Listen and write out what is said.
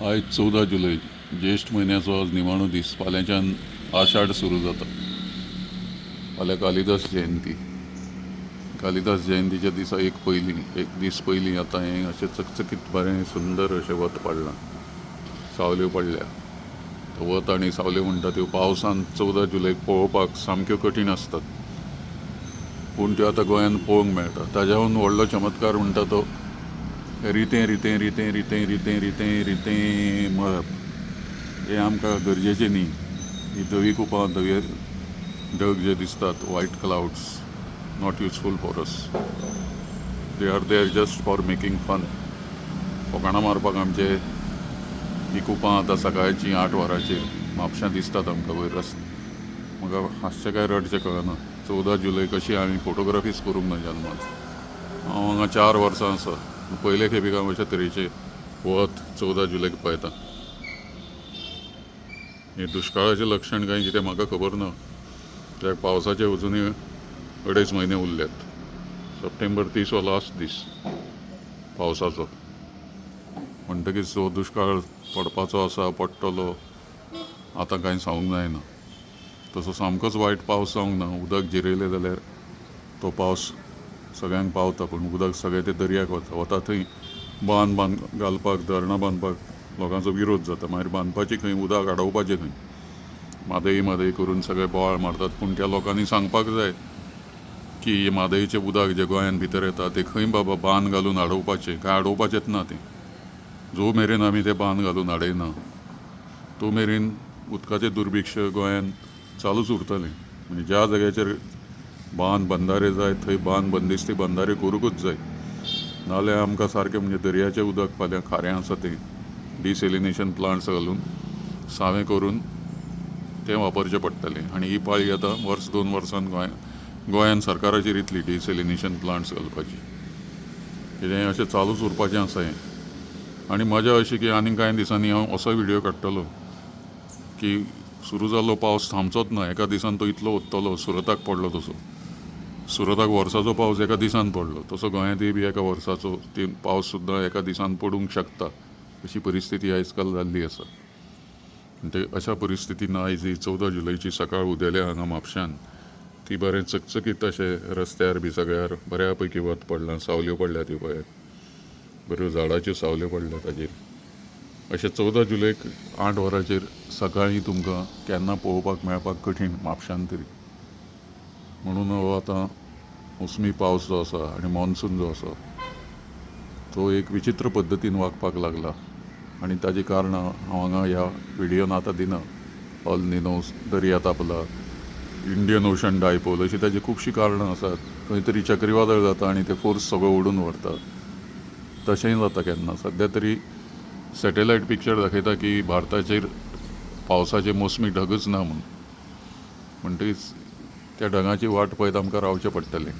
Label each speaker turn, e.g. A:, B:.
A: आज 14 जुलै ज्येष्ठ म्हयन्याचो आज निमाणो दीस. फाल्यांच्यान आषाढ सुरू जाता. फाल्यां कालिदास जयंती. कालिदास जयंतीच्या दिसा एक दीस पयलीं आतां हें अशें चकचकीत बरें सुंदर अशें वत पडलां. सावल्यो पडल्या. तो वत आनी सावल्यो म्हणटा त्यो पावसान 14 जुलैक पळोवपाक सामक्यो कठीण आसतात, पूण त्यो आतां गोंयांत पळोवंक मेळटा. ताज्याहून व्हडलो चमत्कार म्हणटा तो रितें रितें रितें रितें रितें रितें रितें मळब. हें आमकां गरजेचें न्ही. ही धवी कुपां ढग जे दिसतात, white clouds, not useful for us. They are there just for making fun. फकाणां मारपाक आमचे ही कुपां आतां सकाळचीं 8 वरांचेर म्हापश्यां दिसतात आमकां वयर म्हाका हांसचें काय रडचें कळना. 14 जुलै कशी हांवें फोटोग्राफीच करूंक ना जल्माक. हांव हांगा 4 वर्सां आसा. पयले खेपेक हांव अशा तरेचें वत 14 जुलैक पळयता. हें दुश्काळाचें लक्षण काय कितें म्हाका खबर ना. कित्याक पावसाचे अजुनूय 2.5 म्हयने उरल्यात. सप्टेंबर 30 हो लास्ट दीस पावसाचो. म्हणटकीच जो दुश्काळ पडपाचो आसा, पडटलो, आतां कांय सांगूंक जायना. तसो सामकोच वायट पावस जावंक ना. उदक जिरयलें जाल्यार तो पावस सगळ्यांक पावता, पूण उदक सगळें ते दर्याक वता थंय बांद घालपाक, धरणां बांदपाक लोकांचो विरोध जाता. मागीर बांदपाची खंय, उदक अडवपाचें खंय. मादई करून सगळे बोवाळ मारतात. पूण त्या लोकांनी सांगपाक जाय की म्हादईचें उदक जें गोंयांत भितर येता तें खंय बाबा बांद घालून अडोवपाचें काय, अडोवपाचेंच ना तें. जो मेरेन आमी तें बांद घालून अडयना, तो मेरेन उदकाचें दुर्भिक्ष गोंयांत चालूच उरतलें. म्हणजे ज्या जाग्याचेर बंदारे जाय थंय बंदिस्ती बंदारे करूंकच जाय. नाजाल्यार आमकां सारकें म्हणजे दर्याचें उदक फाल्यां खारें आसा तें डिसेलिनेशन प्लांट्स घालून सावें करून तें वापरचें पडटलें. आनी ही पाळी आतां वर्स 2 वर्सान गोंयांत सरकाराचेर येतली डिसेलिनेशन प्लांट्स घालपाची. कितें अशें चालूच उरपाचें आसा हें. आनी मजा अशी की आनीक कांय दिसांनी हांव असो व्हिडियो काडटलो की सुरू जाल्लो पावस थांबचोच ना. एका दिसान तो इतलो ओत्तलो, सुरताक पडलो तसो. सुरताक वर्साचो पावस एका दिसान पडलो, तसो गोंयांतय बी एका वर्साचो पावस सुद्दां एका दिसान पडूंक शकता. अशी परिस्थिती आयज काल जाल्ली आसा. म्हणजे अशा परिस्थितीन आयज ही 14 जुलैची सकाळ उदेल्या हांगा म्हापश्यान, ती बरें चकचकीत अशें रस्त्यार बी सगळ्यार बऱ्या पैकी वत पडलां. सावल्यो पडल्या त्यो पळयात, बऱ्यो झाडाच्यो सावल्यो पडल्या ताजेर. अशें 14 जुलैक 8 वरांचेर सकाळीं तुमकां केन्ना पळोवपाक मेळपाक कठीण म्हापश्यान तरी. म्हणून हो आतां मोसमी पावस जो आसा आनी मॉन्सून जो आसा तो एक विचित्र पद्दतीन वागपाक लागला. आनी ताजी कारणां हांव हांगा ह्या व्हिडियोन आतां दिना. अल निनो, दर्या तापला, इंडियन ओशन डायपोल, अशी ताजी खुबशीं कारणां आसात. खंय तरी चक्रीवादळ जाता आनी ते फोर्स सगळो ओडून व्हरता. तशेंय जाता केन्ना. सद्या तरी सॅटेलायट पिक्चर दाखयता की भारताचेर पावसाचे मोसमी ढगच ना म्हणून. म्हणटकीच त्या ढगांची वाट पळयत आमकां रावचें पडटलें.